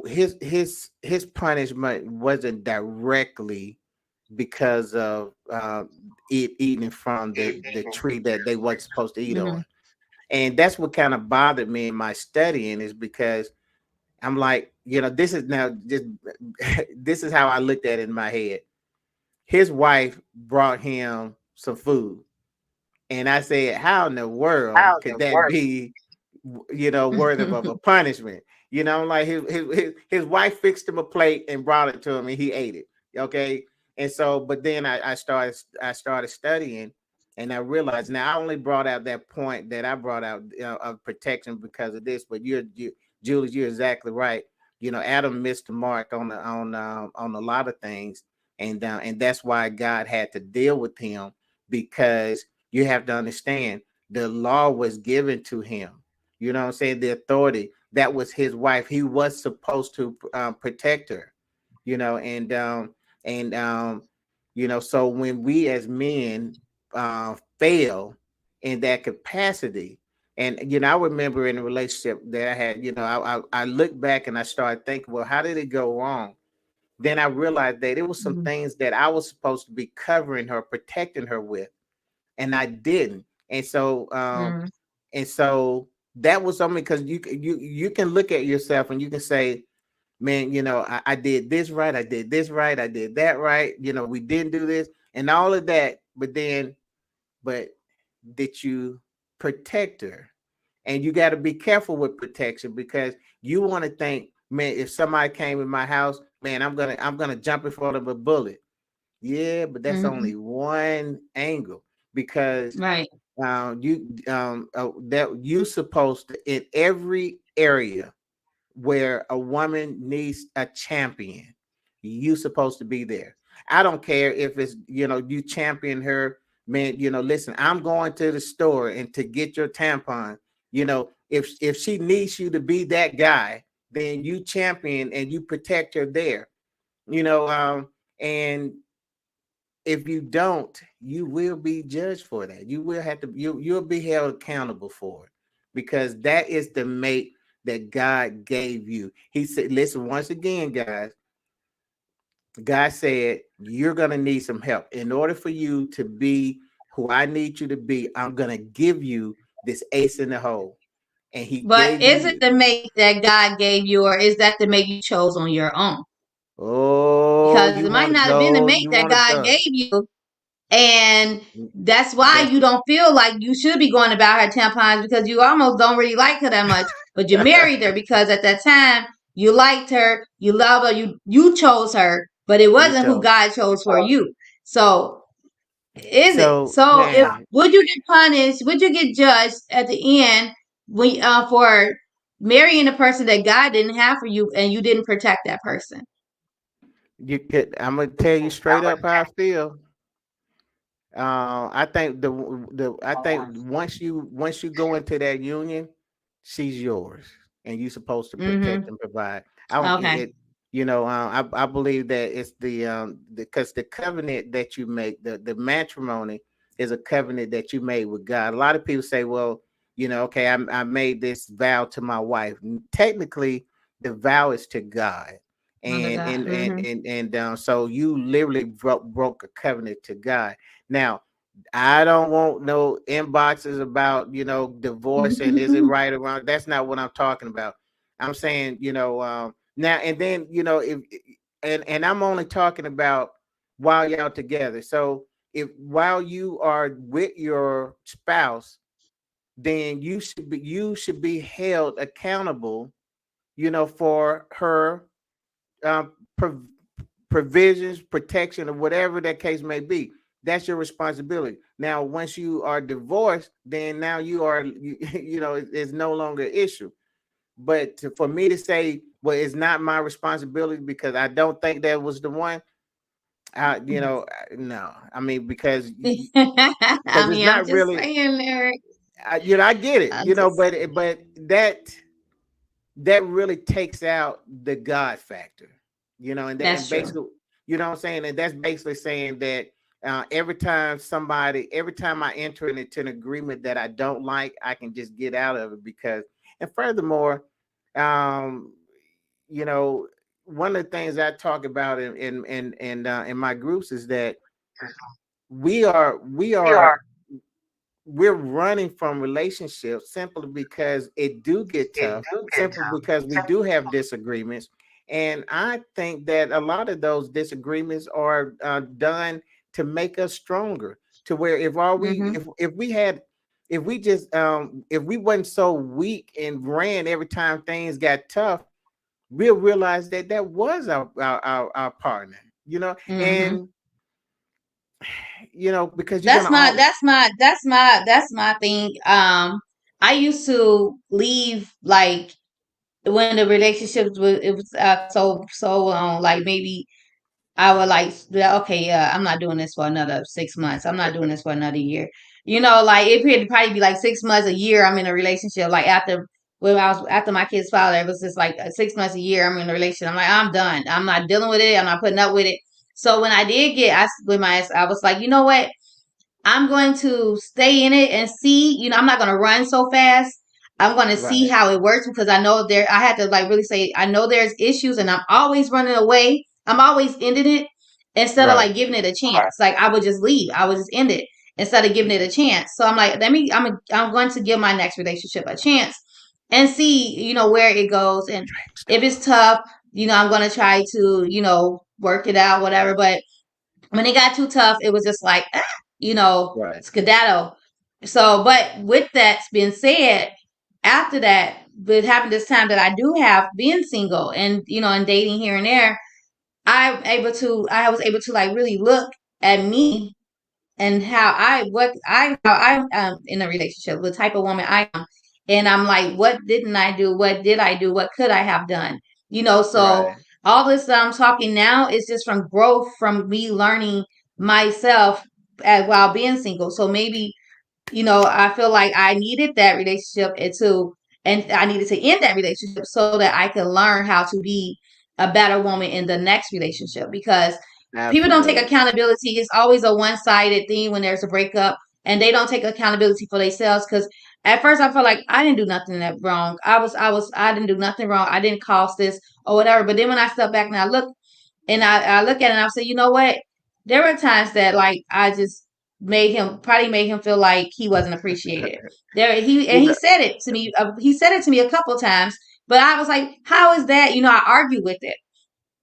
his punishment wasn't directly because of eating from the tree that they weren't supposed to eat Mm-hmm. on. And that's what kind of bothered me in my studying is because I'm like, this is now just this is how I looked at it in my head. His wife brought him some food. And I said, how in the world could that be, worthy of a punishment? Like his wife fixed him a plate and brought it to him and he ate it. Okay. And so, but then I started studying and I realized now I only brought out that point that I brought out of protection because of this, but Julie, you're exactly right. Adam missed the mark on a lot of things. And that's why God had to deal with him because you have to understand the law was given to him. You know what I'm saying? The authority that was his wife. He was supposed to protect her. You know, and so when we as men fail in that capacity, and I remember in a relationship that I had, I look back and I started thinking, well, how did it go wrong? Then I realized that it was some Mm-hmm. things that I was supposed to be covering her, protecting her with and I didn't. And so that was something because you can look at yourself and you can say, man, I did this right, I did this right, I did that right. We didn't do this and all of that, but did you protect her? And you got to be careful with protection because you want to think, man, if somebody came in my house, man, I'm gonna jump in front of a bullet. Yeah, but that's Mm-hmm. only one angle because Right. that you supposed to in every area where a woman needs a champion, you supposed to be there. I don't care if it's, you champion her, man. Listen, I'm going to the store and to get your tampon. If she needs you to be that guy, then you champion and you protect her there. And if you don't, you will be judged for that. You will have to, you'll be held accountable for it, because that is the mate that God gave you. He said, listen, once again, guys, God said, you're going to need some help. In order for you to be who I need you to be, I'm going to give you this ace in the hole. And he But gave is it you, the mate that God gave you, or is that the mate you chose on your own? oh, Because you it might want to not have been the go, mate you that want to God go. gave you, and that's why That's you don't feel like you should be going about her tampons, because you almost don't really like her that much. But you married her because at that time you liked her, you love her, you chose her, but it you wasn't who chose. God chose for you. So is it? So, So if man, would you get punished? Would you get judged at the end when for marrying a person that God didn't have for you and you didn't protect that person? I'm gonna tell you straight up how I feel. I think I think once you go into that union, she's yours, and you're supposed to protect Mm-hmm. and provide. I don't get Okay. it. I believe that it's because the covenant that you make, the matrimony is a covenant that you made with God. A lot of people say, well, okay, I made this vow to my wife. Technically, the vow is to God. Under And God. and and Mm-hmm. and, and so you literally broke a covenant to God. Now, I don't want no inboxes about, divorce and is it right or wrong. That's not what I'm talking about. I'm saying, now and then, if and I'm only talking about while y'all together. So if while you are with your spouse, then you should be held accountable, for her um, prov- provisions, protection, or whatever that case may be. That's your responsibility. Now, once you are divorced, then now you are, it's no longer an issue. But for me to say, well, it's not my responsibility because I don't think that was the one, no. I mean, because I it's mean, I'm not just really, saying, Eric. I get it, I'm just but that really takes out the God factor, and That's true. basically, what I'm saying, and that's basically saying that every time I enter into an agreement that I don't like, I can just get out of it and furthermore, um, you know, one of the things I talk about in my groups is that we are we are we're running from relationships simply because it do get tough, simply because we do have disagreements. And I think that a lot of those disagreements are done to make us stronger. To where if all we Hmm. if we had if we just if we wasn't so weak and ran every time things got tough, we'll realize that that was our partner. Hmm. And because you're That's gonna my all that's my thing. I used to leave like when the relationships was it was so long, like maybe I would like be like, okay, yeah, I'm not doing this for another 6 months. I'm not doing this for another year. Like it could probably be like 6 months, a year. I'm in a relationship. Like after my kid's father, it was just like 6 months, a year. I'm in a relationship. I'm like, I'm done. I'm not dealing with it. I'm not putting up with it. So when I did get with my ex, I was like, you know what? I'm going to stay in it and see. I'm not going to run so fast. I'm going to see right, how it works because I know I had to like really say, I know there's issues and I'm always running away. I'm always ending it instead of right, like giving it a chance. Like I would just leave. I would just end it instead of giving it a chance. So I'm like, I'm going to give my next relationship a chance and see, where it goes. And if it's tough, I'm going to try to, work it out, whatever. But when it got too tough, it was just like, right, skedaddle. So, but with that being said, after that, with having this time that I do have being single and, and dating here and there, I was able to like really look at me and how I in a relationship, what type of woman I am. And I'm like, what didn't I do? What did I do? What could I have done? So right. all this that I'm talking now is just from growth, from me learning myself while being single. So maybe, I feel like I needed that relationship and I needed to end that relationship so that I could learn how to be a better woman in the next relationship, because people don't take Absolutely. accountability. It's always a one-sided thing when there's a breakup, and they don't take accountability for themselves. Because at first I felt like I didn't do nothing that wrong. I didn't do nothing wrong. I didn't cause this or whatever. But then when I step back and I look, I look at it and I say, you know what? There were times that like I just probably made him feel like he wasn't appreciated. You He know, said it to me. He said it to me a couple times, but I was like, how is that? I argued with it.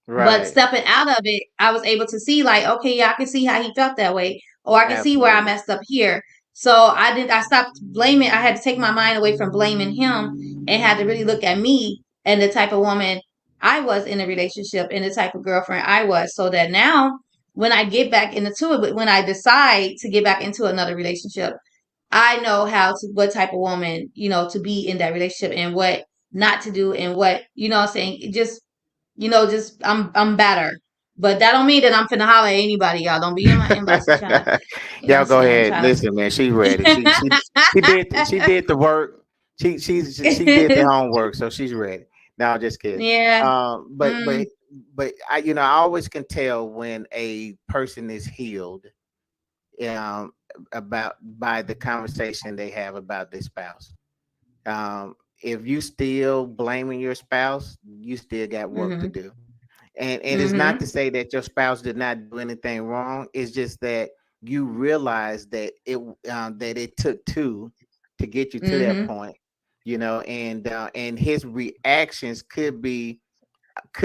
But right. stepping out of it, I was able to see like, okay, yeah, I can see how he felt that way, or I can see where I Absolutely. messed up here. So I stopped blaming. I had to take my mind away from blaming him and had to really look at me and the type of woman I was in a relationship and the type of girlfriend I was, so that now when I get back into it, but when I decide to get back into another relationship, I know what type of woman, to be in that relationship and what not to do and what, what I'm saying. Just I'm better. But that don't mean that I'm finna holler at anybody, y'all. Don't be in my inbox and trying to, Y'all I'm go saying, ahead. trying Listen, man. She's ready. She did the work. She did the to. homework, so she's ready. No, I'm just kidding. Yeah. Um, but Mm, but but I always can tell when a person is healed, um, about by the conversation they have about their spouse. If you still blaming your spouse, you still got work to mhm. do. And it's not to Mhm. say that your spouse did not do anything wrong. It's just that you realize that it took two to get you to that Mhm. point, and his reactions could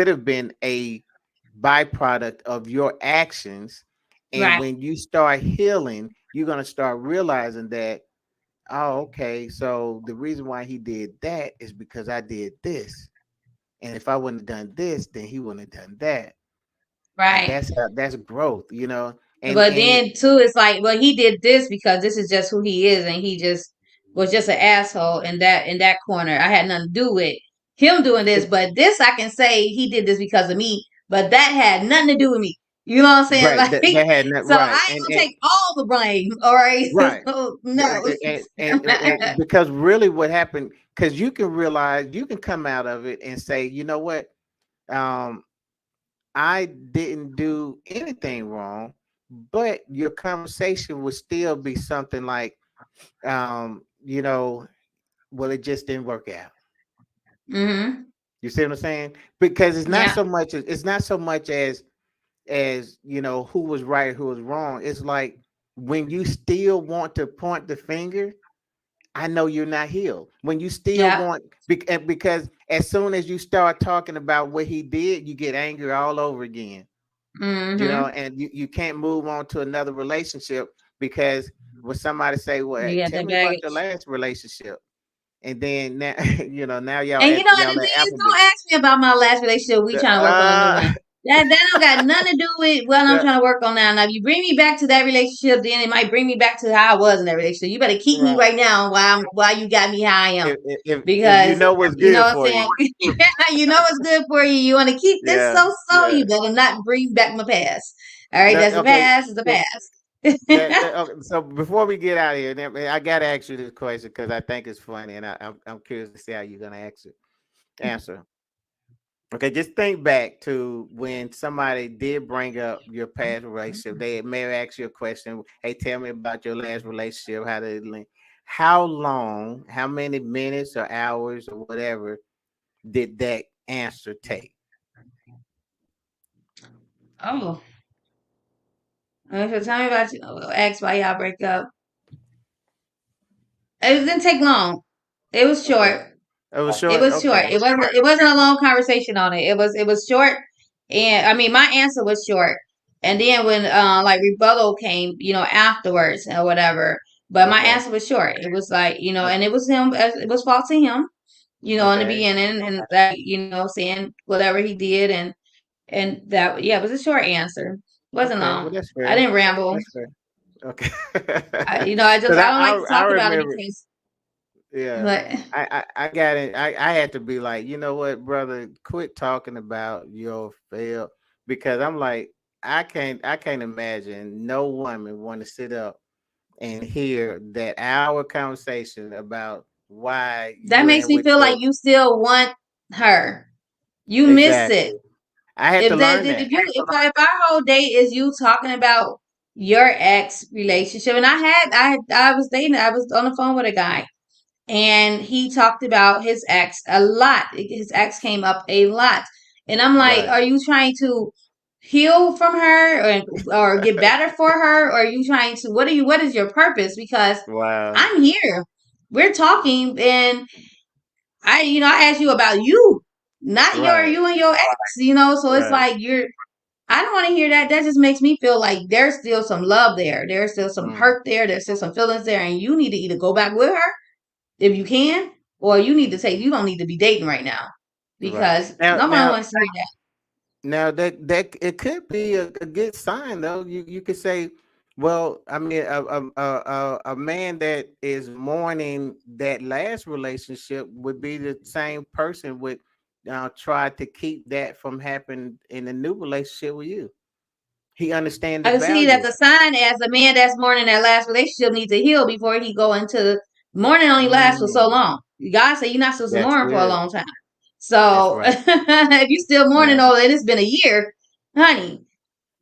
have been a byproduct of your actions. And Right. when you start healing, you're gonna start realizing that, oh, okay, so the reason why he did that is because I did this. And if I wouldn't have done this, then he wouldn't have done that. And Right. that's growth, But and then too, it's like, well, he did this because this is just who he is, and he just was just an asshole in that corner. I had nothing to do with him doing this, it, but this I can say he did this because of me, but that had nothing to do with me. You know what I'm saying? right, Like, that had not so I right, ain't gonna take all the blame. All right, right, so no. and because really what happened, because you can realize, you can come out of it and say, you know what, um, I didn't do anything wrong, but your conversation would still be something like, well, it just didn't work out. Mhm. You see what I'm saying? Because Yeah. it's not so much as who was right, who was wrong. It's like, when you still want to point the finger, I know you're not healed. When you still Yeah. want, because as soon as you start talking about what he did, you get angry all over again. Mhm. And you can't move on to another relationship, because when somebody say, well, You hey, got tell that me about your baggage. last relationship, and then now now And y'all the at thing is, don't Applebee's. ask me about my last relationship. We trying to work on a new Uh, one. That don't got nothing to do with what I'm yeah, trying to work on now. Now, if you bring me back to that relationship, then it might bring me back to how I was in that relationship. You better keep me right. right now while you got me how I am, If you because know what's you know good what I'm for saying. you. You know what's good for you. You want to keep this Yeah, so. yeah. You better not bring back my past. All right, that's the Okay. past. Is the So past. okay, so before we get out of here, I gotta ask you this question because I think it's funny, and I'm curious to see how you're gonna answer. Okay, just think back to when somebody did bring up your past relationship. They may have asked you a question. Hey, tell me about your last relationship. How did it link? How long? How many minutes or hours or whatever did that answer take? Oh, okay, so tell me about you. Ask why y'all break up. It didn't take long. It was Okay, short. it was It short. was short. Okay, It wasn't a long conversation on it. It was short, and I mean my answer was short. And then when like rebuttal came, afterwards or whatever. But my okay, answer was short. It was like, okay, and it was him. It was fault to him, in the okay. beginning, and that, saying whatever he did, and that, yeah, it was a short answer. It wasn't Okay, well long. that's I fair. didn't ramble. That's fair. Okay. I Because don't like to I talk about it remember. because. Yeah. But I got it. I had to be like, you know what, brother, quit talking about your fail, because I'm like, I can't imagine no woman want to sit up and hear that hour conversation about why that you makes ain't me with feel like your you still want her. You miss it. exactly. I had to learn that. If our whole day is you talking about your ex relationship, and I was dating, I was on the phone with a guy, and he talked about his ex a lot. His ex came up a lot, and I'm like, Right. are you trying to heal from her, or get better for her, or are you trying to what is your purpose? Because Wow. I'm here, we're talking, and I asked you about you, not Right. you and your ex, so it's Right. like I don't want to hear that. That just makes me feel like there's still some love there. There's still some Mm, hurt there. There's still some feelings there. And you need to either go back with her if you can, or you don't need to be dating right now, right. because Now nobody now wants to hear now that it could be a good sign though. You could say, well, I mean, a man that is mourning that last relationship would be the same person would try to keep that from happening in a new relationship with you. He understand the that. I see that's value. a sign as a man that's mourning that last relationship needs to heal before he go into mourning only lasts for so Mm, long. God say you're not supposed to that's mourn for a good. long time. That's So right. if you still mourning Now, over and it's been a year, honey,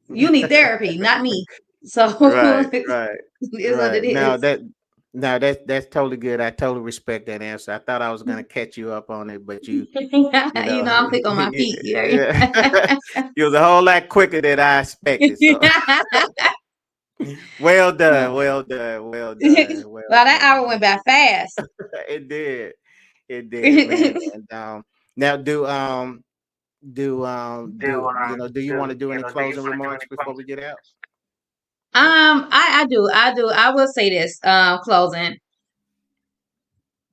you need therapy, not me. So right, right, it is what it right. Now is. that now that's totally good. I totally respect that answer. I thought I was gonna catch you up on it, but you know, I'm quick on my feet. yeah, you was a whole lot quicker than I expected. So well done, well done, well done, well Well, that hour went done. by fast. It did, it did, man. And now do you want to do any closing remarks before we get out? Oh, I do. I will say this, closing.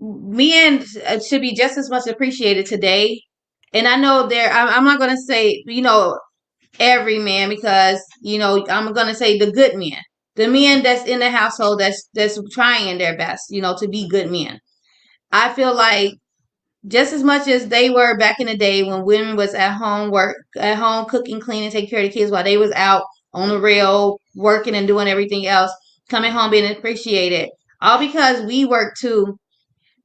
Men should be just as much appreciated today. And I know I'm not going to say, every man, because, I'm going to say the good men, the men that's in the household that's trying their best, to be good men. I feel like just as much as they were back in the day when women was at home cooking, cleaning, taking care of the kids while they was out on the rail working and doing everything else, coming home being appreciated, all because we work too.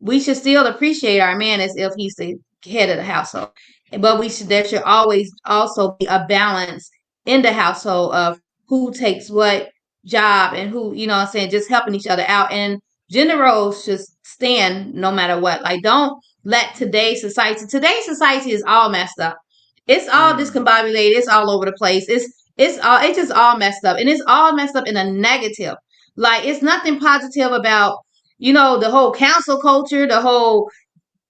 We should still appreciate our man as if he's the head of the household. But there should always also be a balance in the household of who takes what job, and who, what I'm saying, just helping each other out. And gender roles should stand no matter what. Like, don't let today's society is all messed up. It's all mm, discombobulated. It's all over the place. It's just all messed up. And it's all messed up in a negative. Like, it's nothing positive about, the whole council culture, the whole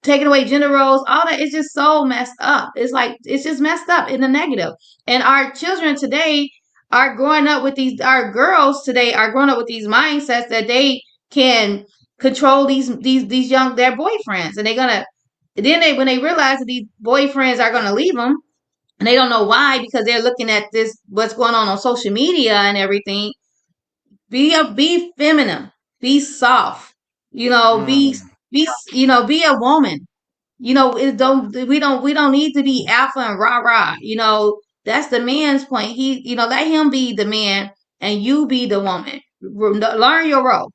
taking away gender roles, all that is just so messed up. It's like, it's just messed up in the negative. And our children today our girls today are growing up with these mindsets that they can control these young their boyfriends, and they're gonna then they when they realize that these boyfriends are gonna leave them, and they don't know why, because they're looking at this what's going on social media and everything. Be feminine, be soft, mm. be a woman. It don't we don't need to be alpha and rah rah. That's the man's point. Let him be the man and you be the woman. Learn your role.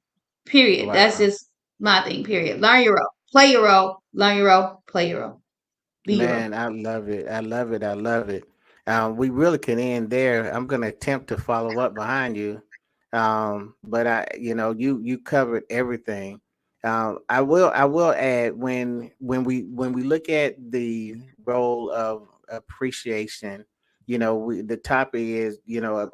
Period. That's Wow. just my thing. Period. Learn your role. Play your role. Learn your role. Play your role. Be your role. Man, I love it. I love it. I love it. We really can end there. I'm going to attempt to follow up behind you, but you covered everything. I will add when we look at the role of appreciation. The topic is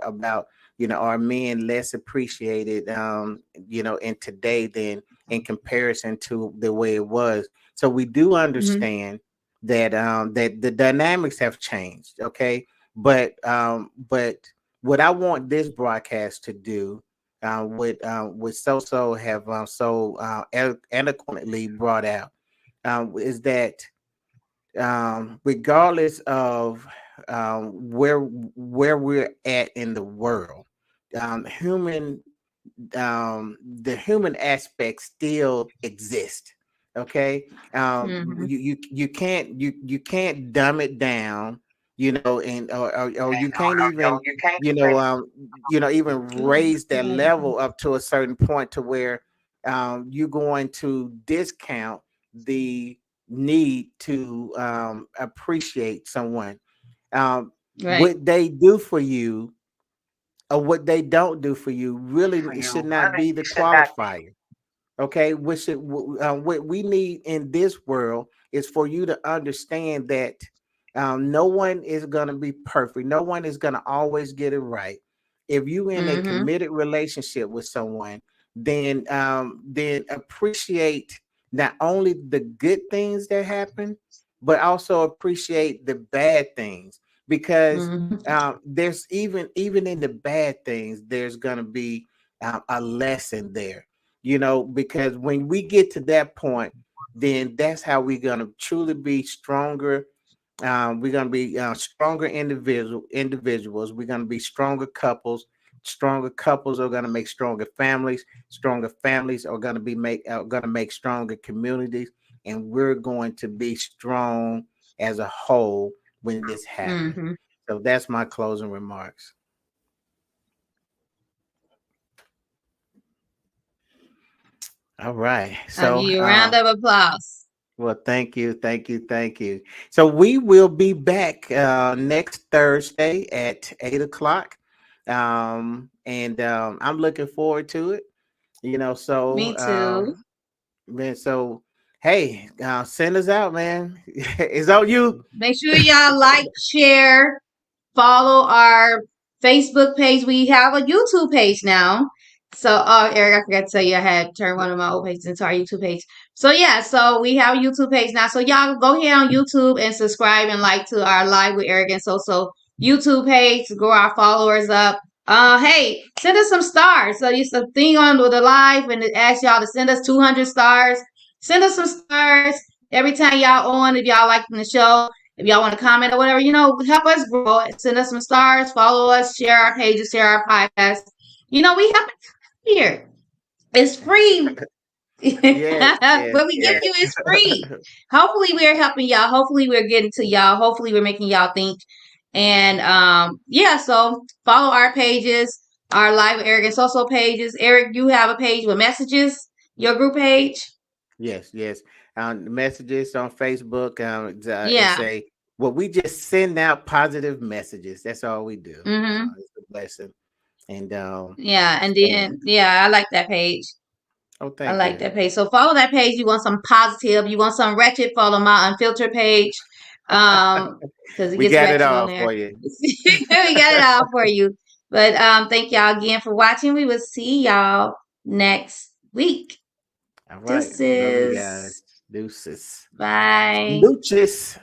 about are men less appreciated in today than in comparison to the way it was. So we do Hmm. understand that the dynamics have changed. Okay, but what I want this broadcast to do, what so have eloquently brought out, is that regardless of where we're at in the world, human the human aspect still exists. Okay, Mhm. you can't dumb it down, and or you can't even you know um even raise that level up to a certain point to where you're going to discount the need to appreciate someone, Right. what they do for you or what they don't do for you really should not be the qualifier. Okay, what we need in this world is for you to understand that no one is going to be perfect. No one is going to always get it right. If you in a Mhm. committed relationship with someone, then appreciate not only the good things that happen, but also appreciate the bad things, because Mhm. there's even in the bad things there's going to be a lesson there, because when we get to that point, then that's how we're going to truly be stronger. We're going to be stronger individuals. We're going to be stronger couples. Stronger couples are going to make stronger families. Stronger families are going to make stronger communities, and we're going to be strong as a whole when this happens. Mhm. So that's my closing remarks. All right. I'll give So you a round of applause. well, thank you, thank you, thank you. So we will be back next Thursday at 8 o'clock, and I'm looking forward to it. Me So too. man, so hey, send us out, man. It's on you. Make sure y'all like, share, follow our Facebook page. We have a YouTube page now. So, oh, Eric, I forgot to tell you, I had turned one of my old pages into our YouTube page. So, yeah, so we have a YouTube page now. So, y'all go here on YouTube and subscribe and like to our Live with Eric and So YouTube page to grow our followers up. Hey, send us some stars. So, it's a thing on with the live and it asks y'all to send us 200 stars. Send us some stars every time y'all on if y'all liking the show. If y'all want to comment or whatever, help us grow. Send us some stars, follow us, share our pages, share our podcast. We help here. It's free. Yes, yes, What we give yes. you is free. Hopefully we're helping y'all. Hopefully we're getting to y'all. Hopefully we're making y'all think. And yeah, so follow our pages, our Live with Eric and Social pages. Eric, you have a page with messages, your group page. Yes, yes. Messages on Facebook. It's Yeah. we just send out positive messages. That's all we do. Mm-hmm. It's a blessing. And Yeah. And so, then yeah, I like that page. oh, I thank like you. that page. So follow that page. You want some positive. You want some ratchet. Follow my unfiltered page. Because it We gets got it ratchet on all there. for you. We got it all for you. But thank y'all again for watching. We will see y'all next week. All right. Love you Deuces. guys. Deuces. Bye. Deuces.